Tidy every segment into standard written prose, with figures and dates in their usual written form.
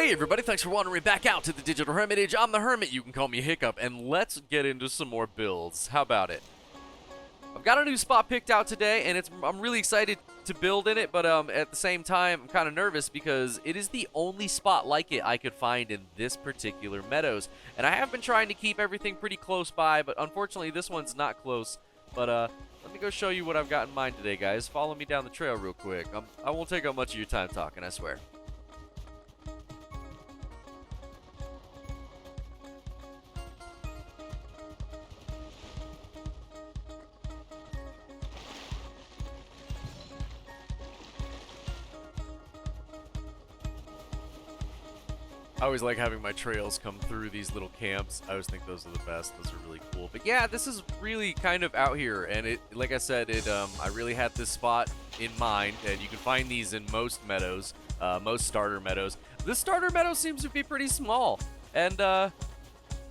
Hey everybody, thanks for wandering back out to the Digital Hermitage. I'm the Hermit, you can call me Hiccup, and let's get into some more builds. How about it? I've got a new spot picked out today, and I'm really excited to build in it, but at the same time, I'm kind of nervous because it is the only spot like it I could find in this particular meadows. And I have been trying to keep everything pretty close by, but unfortunately this one's not close. But let me go show you what I've got in mind today, guys. Follow me down the trail real quick. I won't take up much of your time talking, I swear. I always like having my trails come through these little camps. I always think those are the best. Those are really cool. But yeah, this is really kind of out here, and it, like I said, I really had this spot in mind, and you can find these in most meadows, most starter meadows. This starter meadow seems to be pretty small, and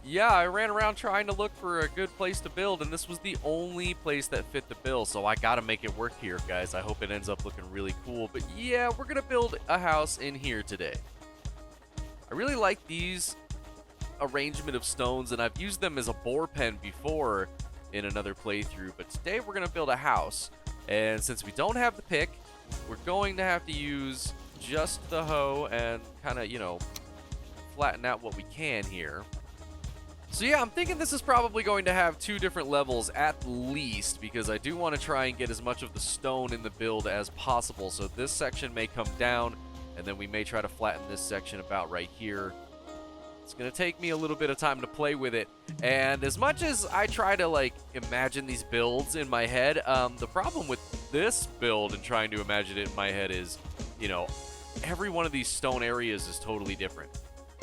yeah, I ran around trying to look for a good place to build, and this was the only place that fit the bill, so I gotta make it work here, guys. I hope it ends up looking really cool. But yeah, we're gonna build a house in here today. I really like these arrangement of stones, and I've used them as a boar pen before in another playthrough, but today we're going to build a house. And since we don't have the pick, we're going to have to use just the hoe and kind of, you know, flatten out what we can here. So yeah, I'm thinking this is probably going to have 2 different levels at least, because I do want to try and get as much of the stone in the build as possible. So this section may come down, and then we may try to flatten this section about right here. It's going to take me a little bit of time to play with it. And as much as I try to, like, imagine these builds in my head, the problem with this build and trying to imagine it in my head is, you know, every one of these stone areas is totally different.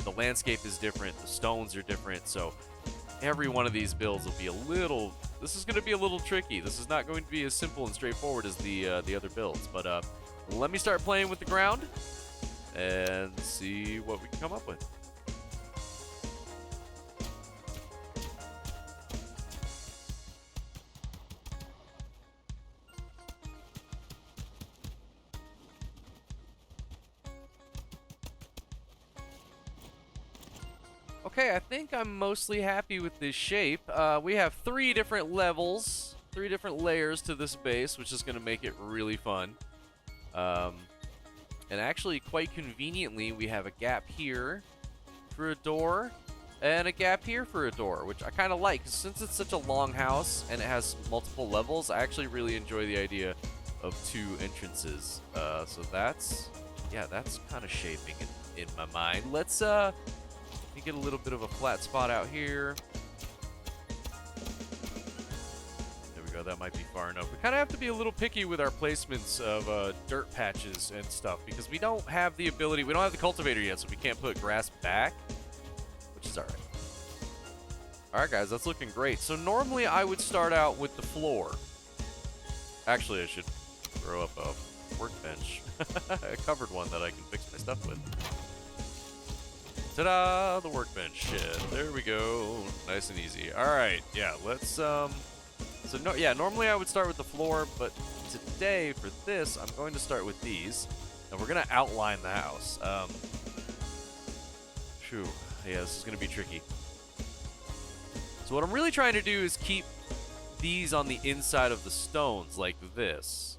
The landscape is different. The stones are different. So every one of these builds will be a little... This is going to be a little tricky. This is not going to be as simple and straightforward as the other builds. But let me start playing with the ground and see what we can come up with. Okay, I think I'm mostly happy with this shape. We have 3 different levels, 3 different layers to this base, which is going to make it really fun. And actually, quite conveniently, we have a gap here for a door and a gap here for a door, which I kind of like. Since it's such a long house and it has multiple levels, I actually really enjoy the idea of 2 entrances. So that's kind of shaping in my mind. Let's let me get a little bit of a flat spot out here. That might be far enough. We kind of have to be a little picky with our placements of dirt patches and stuff, because we don't have the ability, we don't have the cultivator yet, so we can't put grass back, which is alright. Alright guys, that's looking great. So normally I would start out with the floor. Actually, I should throw up a workbench. A covered one that I can fix my stuff with. Ta-da! The workbench shed. There we go. Nice and easy. Alright, yeah, let's So normally I would start with the floor, but today for this, I'm going to start with these, and we're going to outline the house. Yeah, this is going to be tricky. So what I'm really trying to do is keep these on the inside of the stones like this.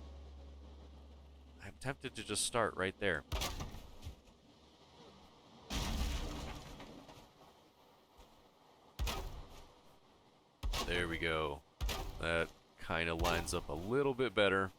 I'm tempted to just start right there. There we go. That kind of lines up a little bit better.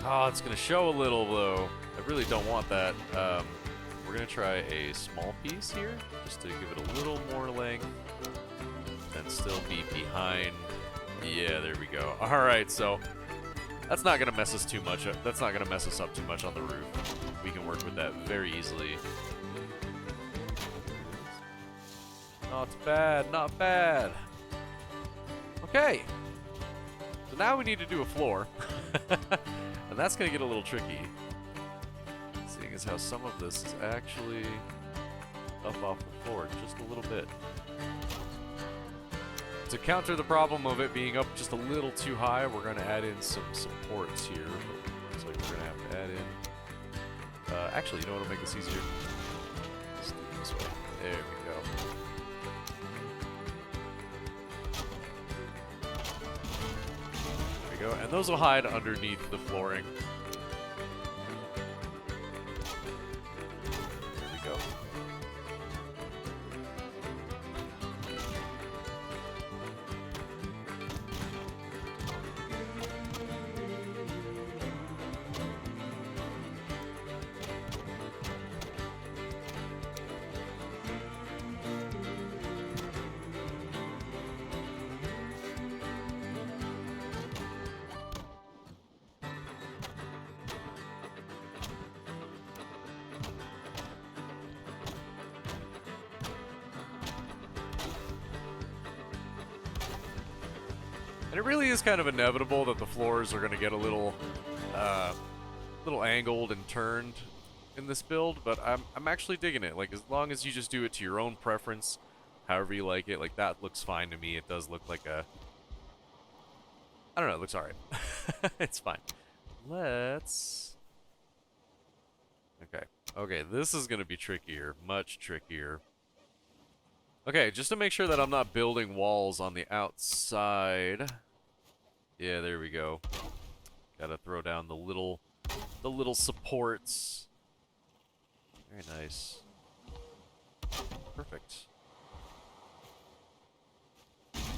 Oh, it's gonna show a little though. I really don't want that. We're gonna try a small piece here, just to give it a little more length, and still be behind. Yeah, there we go. All right, so that's not gonna mess us too much. That's not gonna mess us up too much on the roof. We can work with that very easily. Not bad, not bad. Okay. So now we need to do a floor. And that's going to get a little tricky. Seeing as how some of this is actually up off the floor just a little bit. To counter the problem of it being up just a little too high, we're going to add in some supports here. Looks like we're going to have to add in... actually, you know what will make this easier? Let's do it this way. There we go. Go, and those will hide underneath the flooring. There we go. And it really is kind of inevitable that the floors are going to get a little angled and turned in this build, but I'm actually digging it. Like, as long as you just do it to your own preference, however you like it, like, that looks fine to me. It does look like a... I don't know, it looks alright. It's fine. Let's... Okay, this is going to be trickier. Much trickier. Okay, just to make sure that I'm not building walls on the outside. Yeah, there we go. Gotta throw down the little supports. Very nice. Perfect.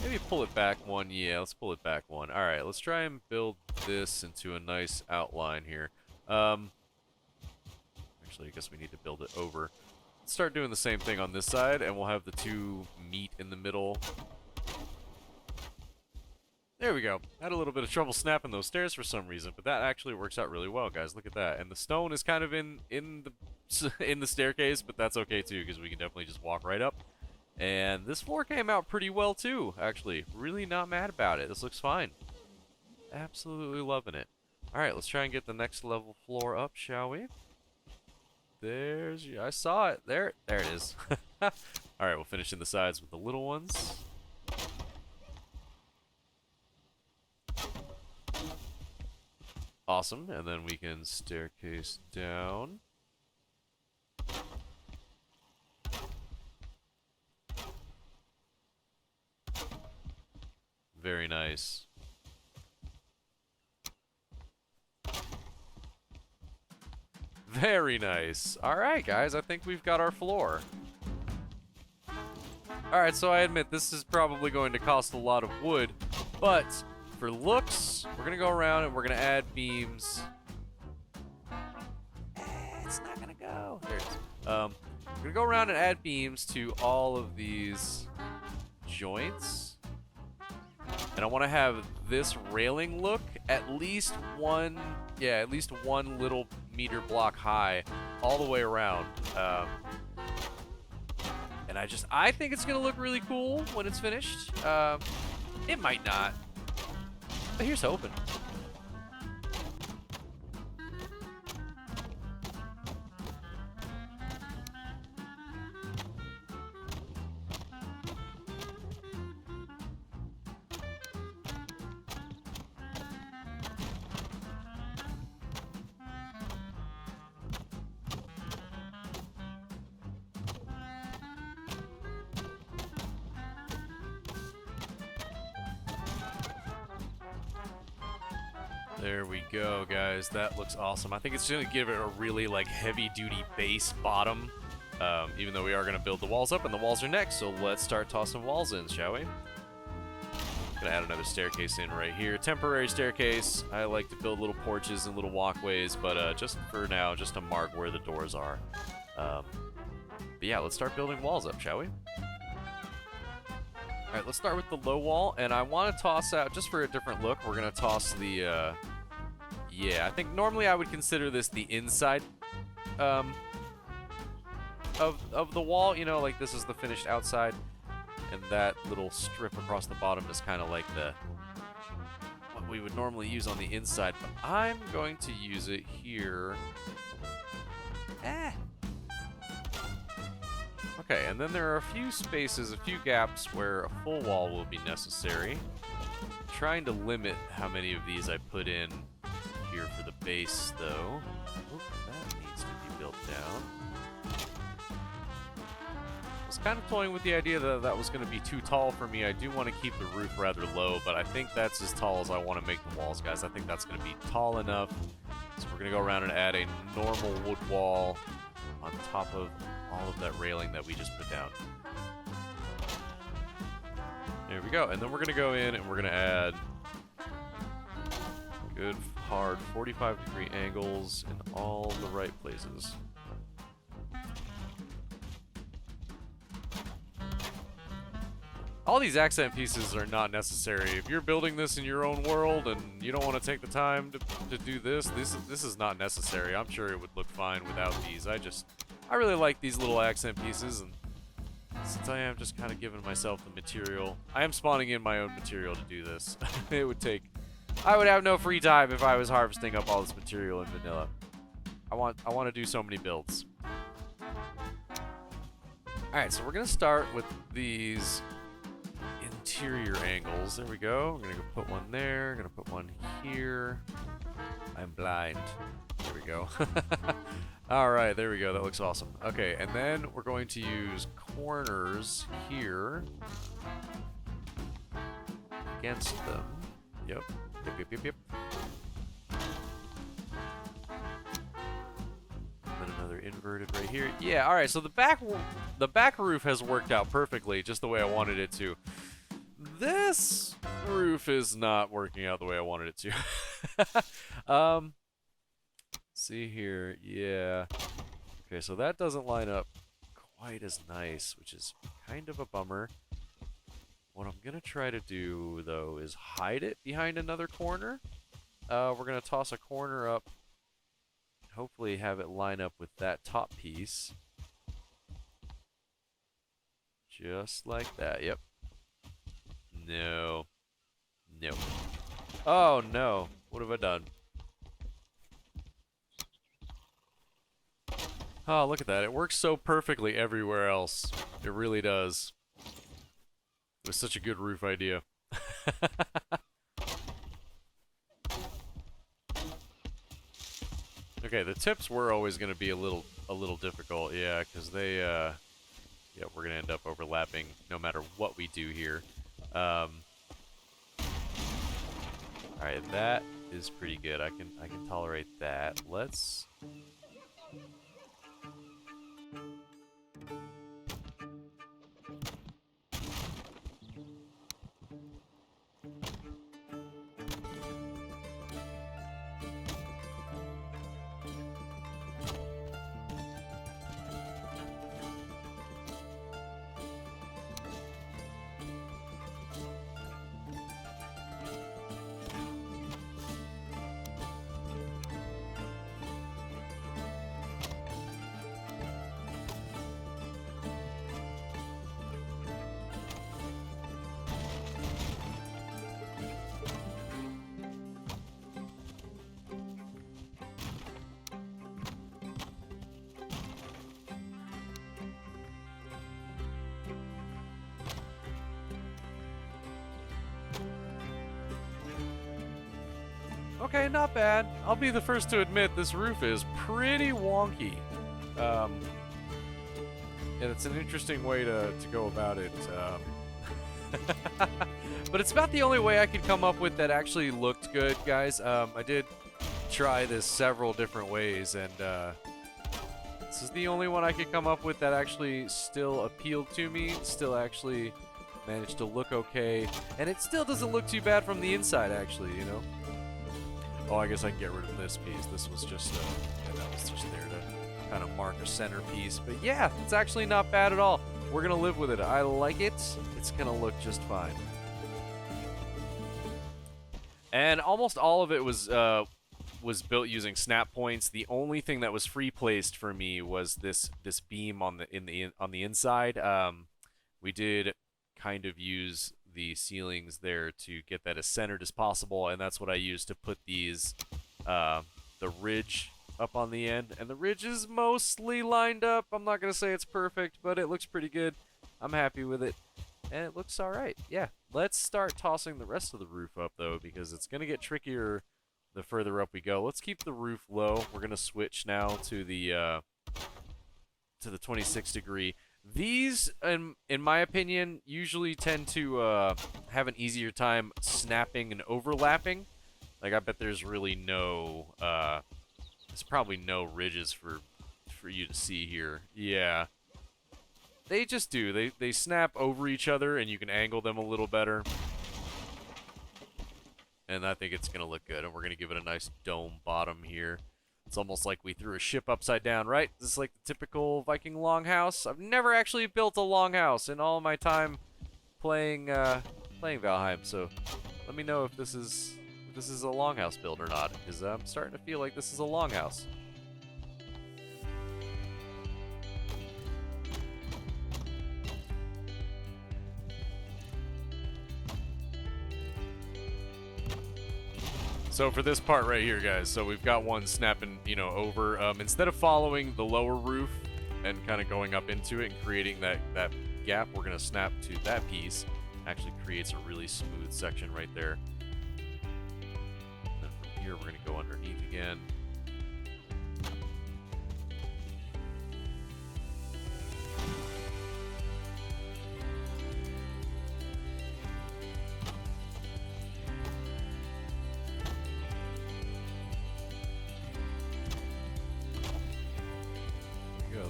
Maybe pull it back one. Yeah, let's pull it back one. Alright, let's try and build this into a nice outline here. Actually, I guess we need to build it over. Let's start doing the same thing on this side, and we'll have the two meet in the middle. There we go. Had a little bit of trouble snapping those stairs for some reason, but that actually works out really well, guys. Look at that. And the stone is kind of in the staircase, but that's okay too, because we can definitely just walk right up. And this floor came out pretty well too, actually. Really not mad about it. This looks fine. Absolutely loving it. Alright, let's try and get the next level floor up, shall we? There's... I saw it. There it is. Alright, we'll finish in the sides with the little ones. Awesome. And then we can staircase down. Very nice. Very nice. Alright, guys, I think we've got our floor. Alright, so I admit this is probably going to cost a lot of wood, but for looks, we're going to go around and we're going to add beams. It's not going to go. There it is. We're going to go around and add beams to all of these joints. And I want to have this railing look at least one little meter block high all the way around. And I think it's going to look really cool when it's finished. It might not. But here's hoping. There we go, guys. That looks awesome. I think it's going to give it a really, like, heavy-duty base bottom, even though we are going to build the walls up, and the walls are next, so let's start tossing walls in, shall we? Gonna add another staircase in right here. Temporary staircase. I like to build little porches and little walkways, but just for now, just to mark where the doors are. But yeah, let's start building walls up, shall we? Alright, let's start with the low wall, and I want to toss out, just for a different look, we're gonna toss the, yeah, I think normally I would consider this the inside, of the wall, you know, like this is the finished outside. And that little strip across the bottom is kind of like what we would normally use on the inside, but I'm going to use it here. Okay, and then there are a few spaces, a few gaps where a full wall will be necessary. I'm trying to limit how many of these I put in here for the base, though. Oop, that needs to be built down. I was kind of toying with the idea that that was going to be too tall for me. I do want to keep the roof rather low, but I think that's as tall as I want to make the walls, guys. I think that's going to be tall enough. So we're going to go around and add a normal wood wall on top of all of that railing that we just put down. There we go. And then we're going to go in and we're going to add good, hard 45-degree angles in all the right places. All these accent pieces are not necessary. If you're building this in your own world and you don't want to take the time to do this is not necessary. I'm sure it would look fine without these. I really like these little accent pieces, and since I am just kind of giving myself the material, I am spawning in my own material to do this. I would have no free time if I was harvesting up all this material in vanilla. I want to do so many builds. Alright, so we're going to start with these interior angles. There we go. We're gonna go put one there. I'm gonna put one here. I'm blind. There we go. Alright, there we go. That looks awesome. Okay, and then we're going to use corners here against them. Yep. Yep. And then another inverted right here. Yeah, alright, so the back roof has worked out perfectly, just the way I wanted it to. This roof is not working out the way I wanted it to. See here, yeah. Okay, so that doesn't line up quite as nice, which is kind of a bummer. What I'm gonna try to do, though, is hide it behind another corner. We're gonna toss a corner up, hopefully have it line up with that top piece. Just like that, yep. No. Oh, no. What have I done? Oh, look at that. It works so perfectly everywhere else. It really does. It was such a good roof idea. Okay, the tips were always going to be a little difficult, yeah, because they, yeah, we're going to end up overlapping no matter what we do here. Alright, that is pretty good. I can tolerate that. Let's okay, not bad. I'll be the first to admit this roof is pretty wonky. And it's an interesting way to go about it. But it's about the only way I could come up with that actually looked good, guys. I did try this several different ways, and this is the only one I could come up with that actually still appealed to me, still actually managed to look okay, and it still doesn't look too bad from the inside, actually, you know? Oh, I guess I can get rid of this piece. This was just, yeah, that was just there to kind of mark a centerpiece. But yeah, it's actually not bad at all. We're going to live with it. I like it. It's going to look just fine. And almost all of it was built using snap points. The only thing that was free placed for me was this beam on the inside. We did kind of use the ceilings there to get that as centered as possible, and that's what I used to put these the ridge up on the end. And the ridge is mostly lined up. I'm not gonna say it's perfect, but it looks pretty good. I'm happy with it, and it looks all right. Yeah, let's start tossing the rest of the roof up though, because it's gonna get trickier the further up we go. Let's keep the roof low. We're gonna switch now to the 26 degree. These, in my opinion, usually tend to have an easier time snapping and overlapping. Like, I bet there's really no, there's probably no ridges for you to see here. Yeah. They just do. They snap over each other, and you can angle them a little better. And I think it's going to look good, and we're going to give it a nice dome bottom here. It's almost like we threw a ship upside down, right? This is like the typical Viking longhouse. I've never actually built a longhouse in all my time playing Valheim, so let me know if this is a longhouse build or not, because I'm starting to feel like this is a longhouse. So for this part right here, guys, so we've got one snapping, you know, over. Instead of following the lower roof and kind of going up into it and creating that gap, we're going to snap to that piece. Actually creates a really smooth section right there. And then from here, we're going to go underneath again.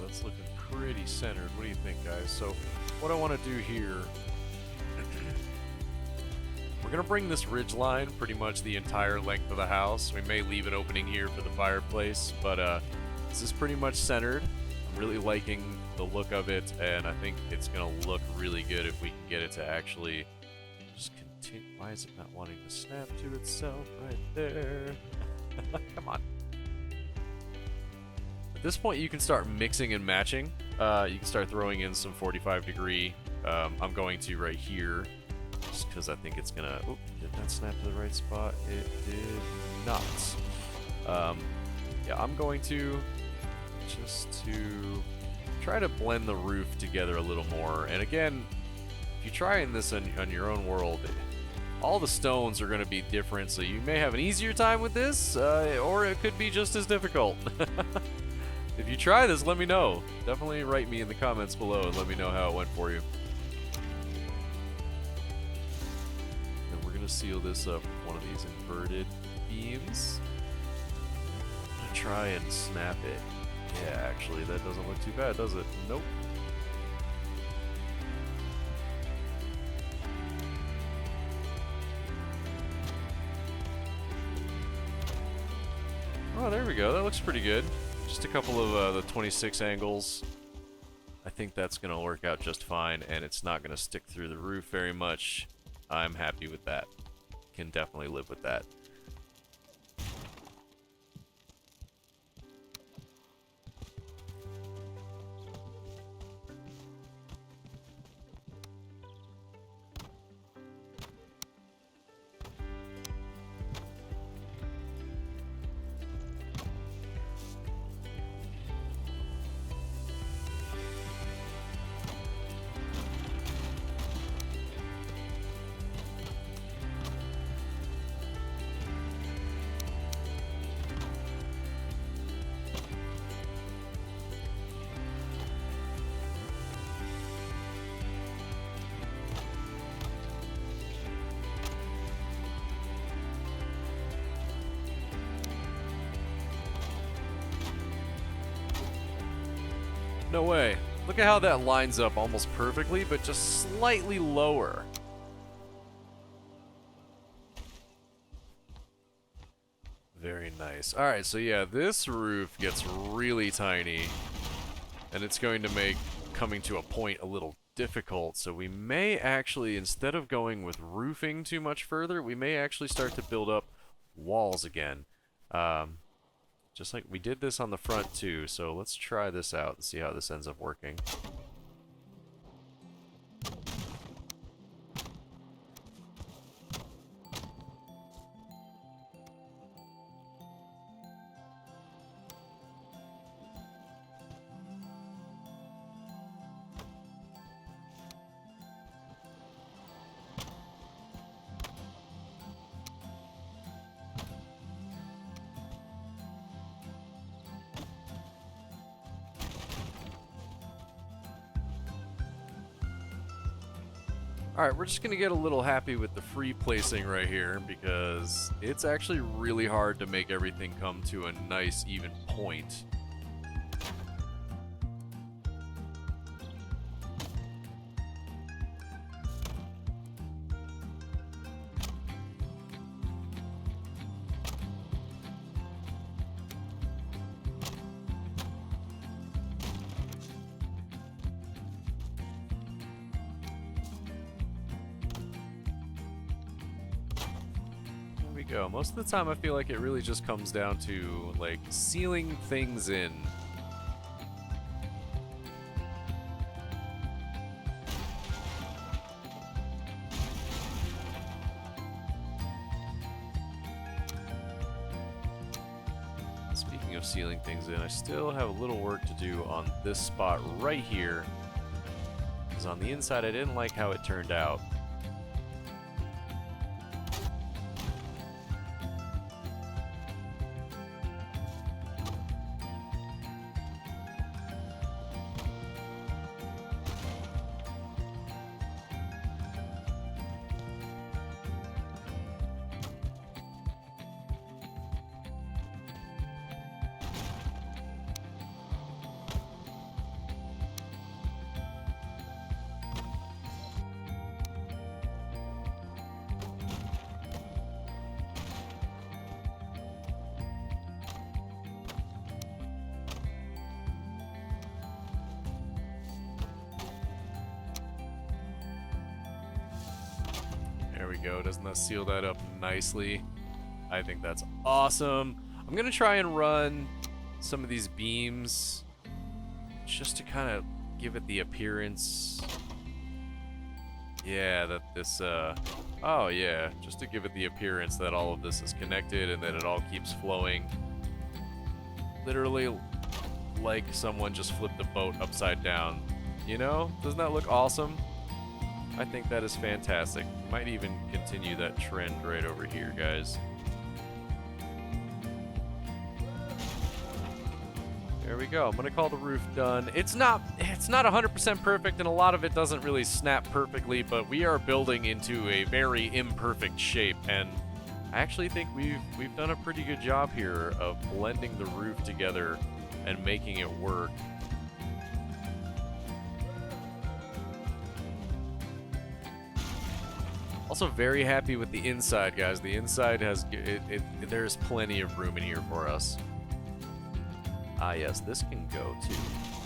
That's looking pretty centered. What do you think, guys? So what I want to do here, we're going to bring this ridge line pretty much the entire length of the house. We may leave an opening here for the fireplace, but this is pretty much centered. I'm really liking the look of it, and I think it's going to look really good if we can get it to actually just continue. Why is it not wanting to snap to itself right there? Come on. At this point, you can start mixing and matching. You can start throwing in some 45 degree. I'm going to right here, just because I think it's gonna. Oh, did that snap to the right spot? It did not. Yeah, I'm going to just to try to blend the roof together a little more. And again, if you're trying this on your own world, all the stones are going to be different, so you may have an easier time with this, or it could be just as difficult. If you try this, let me know. Definitely write me in the comments below and let me know how it went for you. And we're going to seal this up with one of these inverted beams. I'm going to try and snap it. Yeah, actually, that doesn't look too bad, does it? Nope. Oh, there we go. That looks pretty good. Just a couple of the 26 angles. I think that's going to work out just fine, and it's not going to stick through the roof very much. I'm happy with that. Can definitely live with that. No way. Look at how that lines up almost perfectly, but just slightly lower. Very nice. Alright, so yeah, this roof gets really tiny, and it's going to make coming to a point a little difficult, so we may actually, instead of going with roofing too much further, we may actually start to build up walls again. Just like we did this on the front too, so let's try this out and see how this ends up working. Alright, we're just going to get a little happy with the free placing right here, because it's actually really hard to make everything come to a nice, even point. Go. Most of the time I feel like it really just comes down to like sealing things in. Speaking of sealing things in, I still have a little work to do on this spot right here, because on the inside I didn't like how it turned out. There we go. Doesn't that seal that up nicely? I think that's awesome. I'm going to try and run some of these beams just to kind of give it the appearance. Yeah, that this, oh yeah, just to give it the appearance that all of this is connected and that it all keeps flowing. Literally like someone just flipped the boat upside down. You know? Doesn't that look awesome? I think that is fantastic. Might even continue that trend right over here, guys. There we go. I'm gonna call the roof done. It's not 100% perfect, and a lot of it doesn't really snap perfectly, but we are building into a very imperfect shape, and I actually think we've done a pretty good job here of blending the roof together and making it work. Also very happy with the inside, guys. The inside has there's plenty of room in here for us. Ah, yes, this can go too.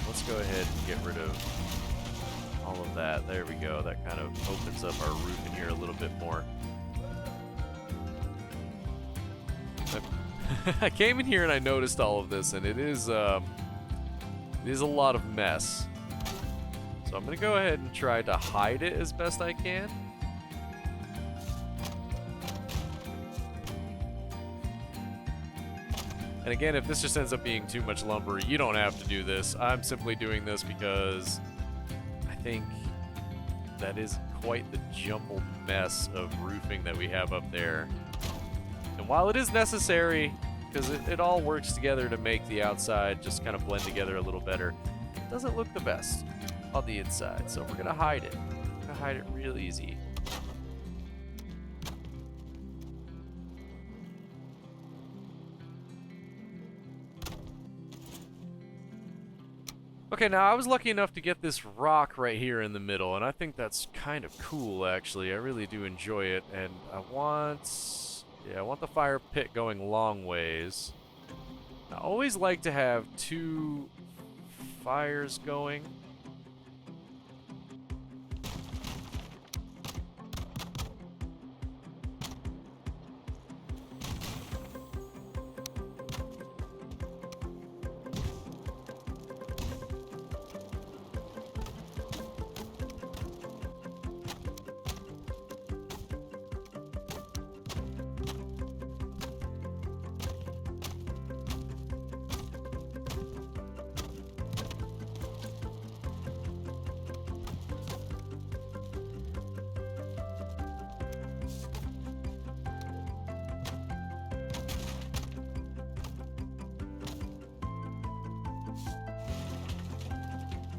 Let's go ahead and get rid of all of that. There we go. That kind of opens up our roof in here a little bit more. I came in here and I noticed all of this, and it is a lot of mess. So I'm gonna go ahead and try to hide it as best I can. And again, if this just ends up being too much lumber, you don't have to do this. I'm simply doing this because I think that is quite the jumbled mess of roofing that we have up there. And while it is necessary, because it all works together to make the outside just kind of blend together a little better, it doesn't look the best on the inside. So we're going to hide it. We're going to hide it real easy. Okay, now I was lucky enough to get this rock right here in the middle, and I think that's kind of cool, actually. I really do enjoy it, and I want... yeah, I want the fire pit going long ways. I always like to have 2 fires going.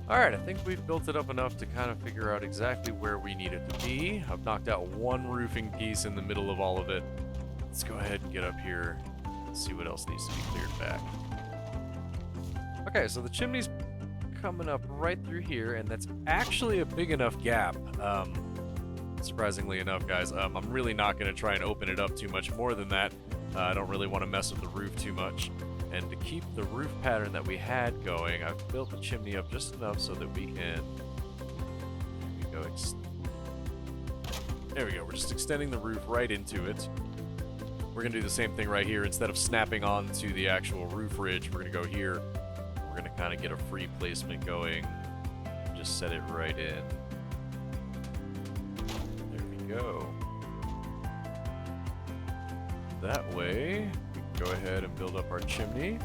Alright, I think we've built it up enough to kind of figure out exactly where we need it to be. I've knocked out 1 roofing piece in the middle of all of it. Let's go ahead and get up here and see what else needs to be cleared back. Okay, so the chimney's coming up right through here, and that's actually a big enough gap. Surprisingly enough, guys. I'm really not going to try and open it up too much more than that. I don't really want to mess with the roof too much. And to keep the roof pattern that we had going, I've built the chimney up just enough so that we can... there we go. We're just extending the roof right into it. We're going to do the same thing right here. Instead of snapping onto the actual roof ridge, we're going to go here. We're going to kind of get a free placement going. Just set it right in. There we go. That way, we can go ahead and build up our chimney.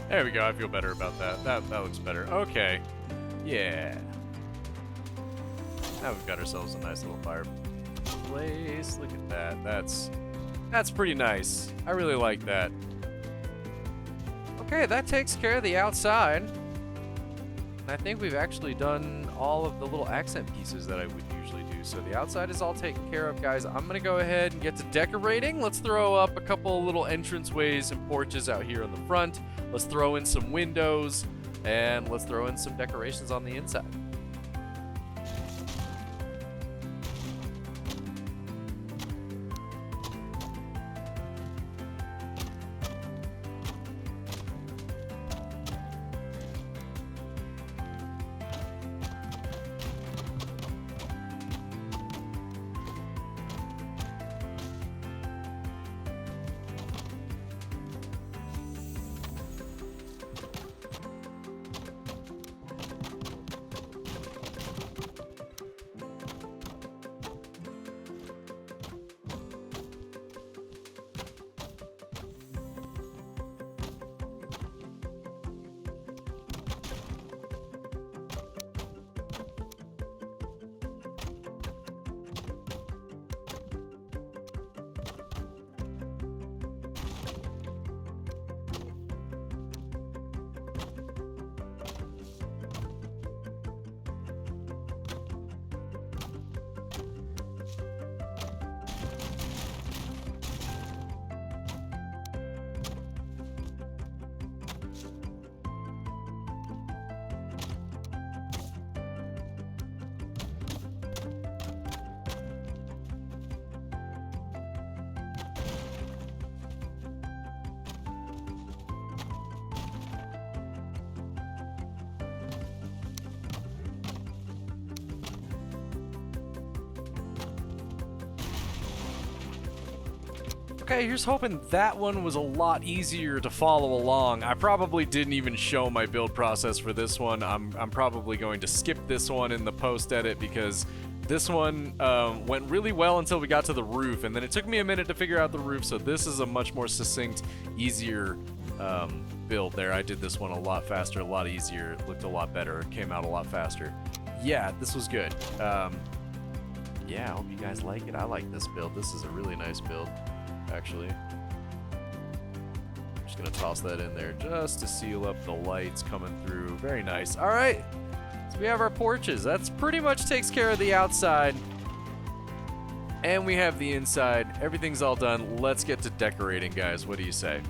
There we go, I feel better about that. That looks better. Okay. Yeah. Now we've got ourselves a nice little fireplace. Look at that. That's pretty nice. I really like that. Okay, that takes care of the outside. And I think we've actually done all of the little accent pieces that I would usually do. So the outside is all taken care of, guys. I'm gonna go ahead and get to decorating. Let's throw up a couple little entranceways and porches out here on the front. Let's throw in some windows, and let's throw in some decorations on the inside. Okay, here's hoping that one was a lot easier to follow along. I probably didn't even show my build process for this one. I'm probably going to skip this one in the post edit because this one went really well until we got to the roof, and then it took me a minute to figure out the roof, so this is a much more succinct, easier build there. I did this one a lot faster, a lot easier, it looked a lot better, it came out a lot faster. Yeah, this was good. Yeah, I hope you guys like it. I like this build. This is a really nice build, actually. Just gonna toss that in there just to seal up the lights coming through. Very nice. All right, so we have our porches. That's pretty much takes care of the outside. And we have the inside. Everything's all done. Let's get to decorating, guys. What do you say?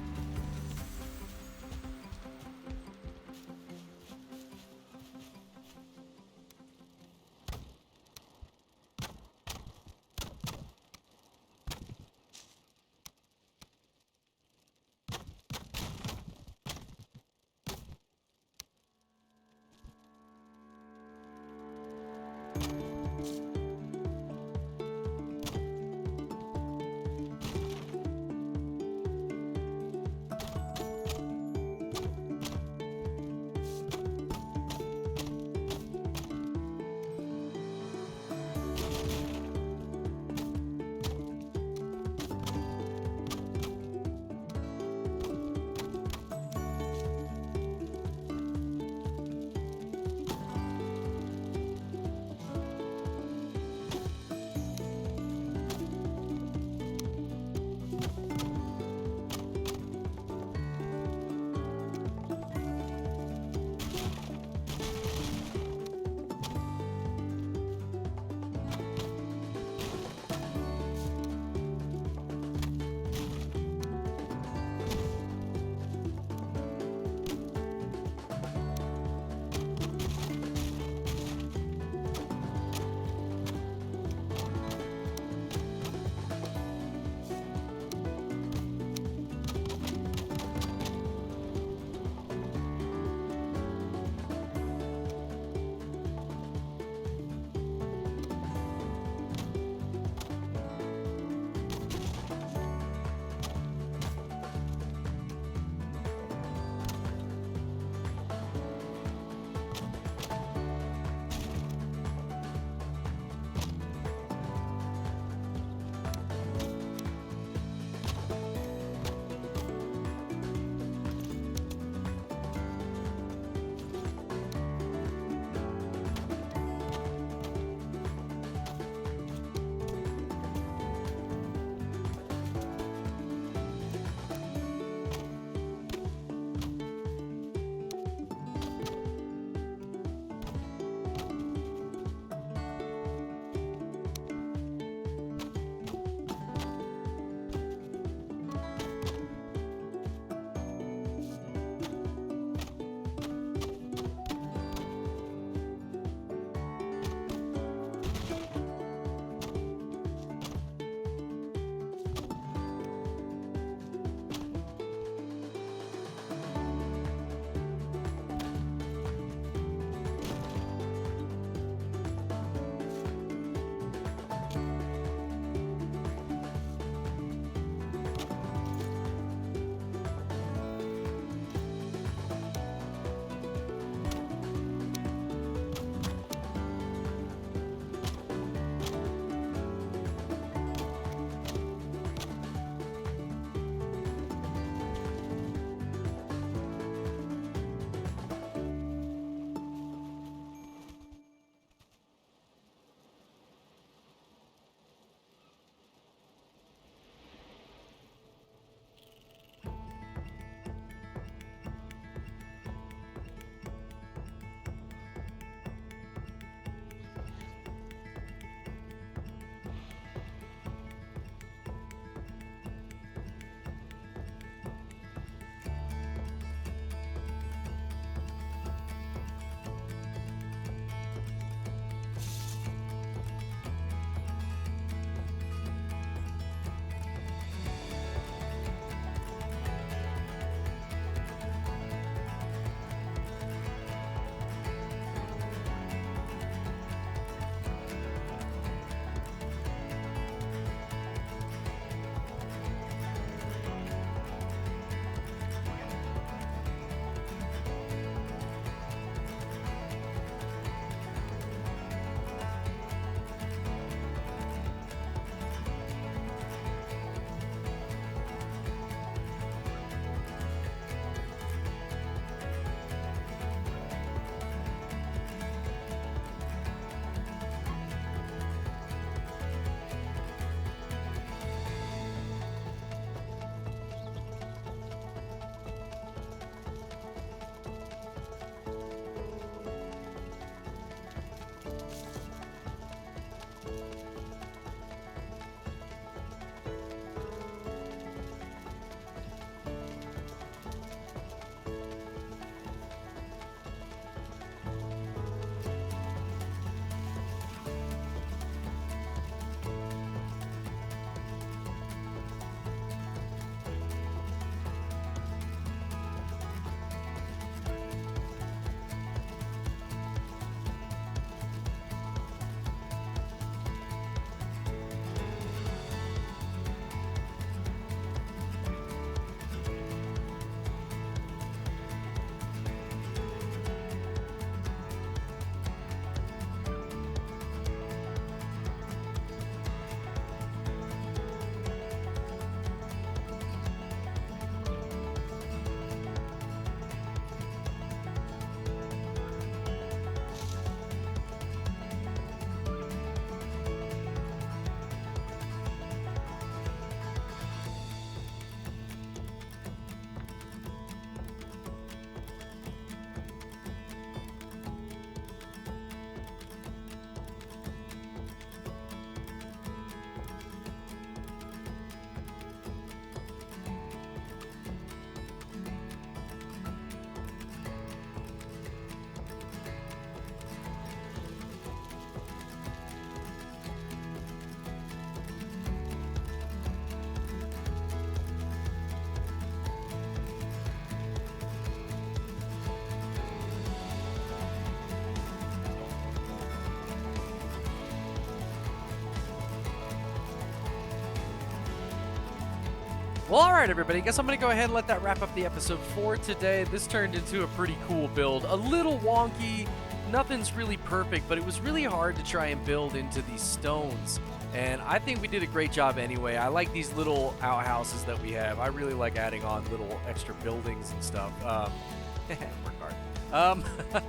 Well, all right, everybody. Guess I'm going to go ahead and let that wrap up the episode for today. This turned into a pretty cool build. A little wonky. Nothing's really perfect, but it was really hard to try and build into these stones. And I think we did a great job anyway. I like these little outhouses that we have. I really like adding on little extra buildings and stuff. Work hard.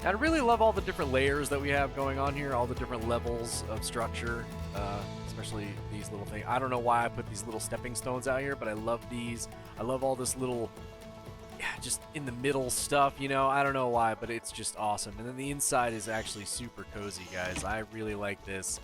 I really love all the different layers that we have going on here, all the different levels of structure, especially these little things. I don't know why I put these little stepping stones out here, but I love these. I love all this little, just in the middle stuff, you know. I don't know why, but it's just awesome. And then the inside is actually super cozy, guys. I really like this.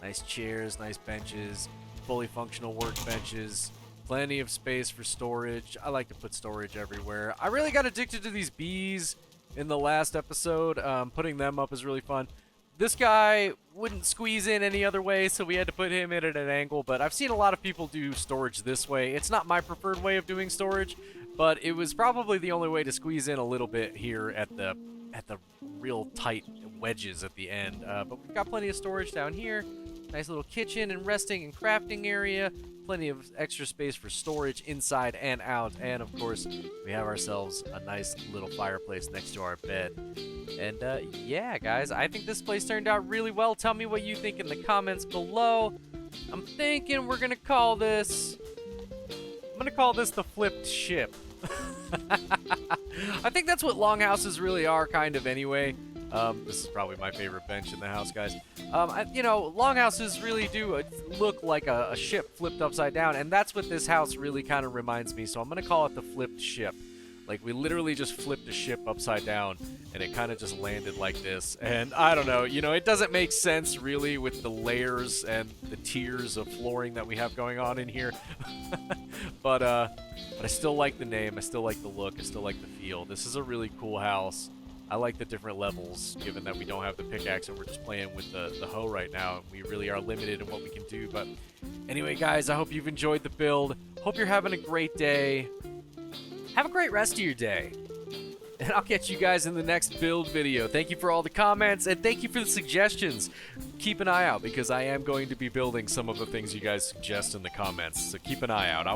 Nice chairs, nice benches, fully functional workbenches, plenty of space for storage. I like to put storage everywhere. I really got addicted to these bees in the last episode. Putting them up is really fun. This guy wouldn't squeeze in any other way, so we had to put him in at an angle, but I've seen a lot of people do storage this way. It's not my preferred way of doing storage, but it was probably the only way to squeeze in a little bit here at the real tight wedges at the end. But we've got plenty of storage down here. Nice little kitchen and resting and crafting area. Plenty of extra space for storage inside and out. And of course, we have ourselves a nice little fireplace next to our bed. And yeah, guys, I think this place turned out really well. Tell me what you think in the comments below. I'm thinking we're gonna call this the flipped ship. I think that's what longhouses really are, kind of, anyway. This is probably my favorite bench in the house, guys. You know, longhouses really do look like a ship flipped upside down, and that's what this house really kind of reminds me, so I'm going to call it the flipped ship. Like, we literally just flipped a ship upside down, and it kind of just landed like this. And I don't know, you know, it doesn't make sense, really, with the layers and the tiers of flooring that we have going on in here. But I still like the name, I still like the look, I still like the feel. This is a really cool house. I like the different levels, given that we don't have the pickaxe and we're just playing with the hoe right now. We really are limited in what we can do. But anyway, guys, I hope you've enjoyed the build. Hope you're having a great day. Have a great rest of your day. And I'll catch you guys in the next build video. Thank you for all the comments, and thank you for the suggestions. Keep an eye out, because I am going to be building some of the things you guys suggest in the comments. So keep an eye out.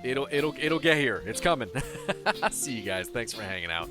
It'll get here. It's coming. See you guys. Thanks for hanging out.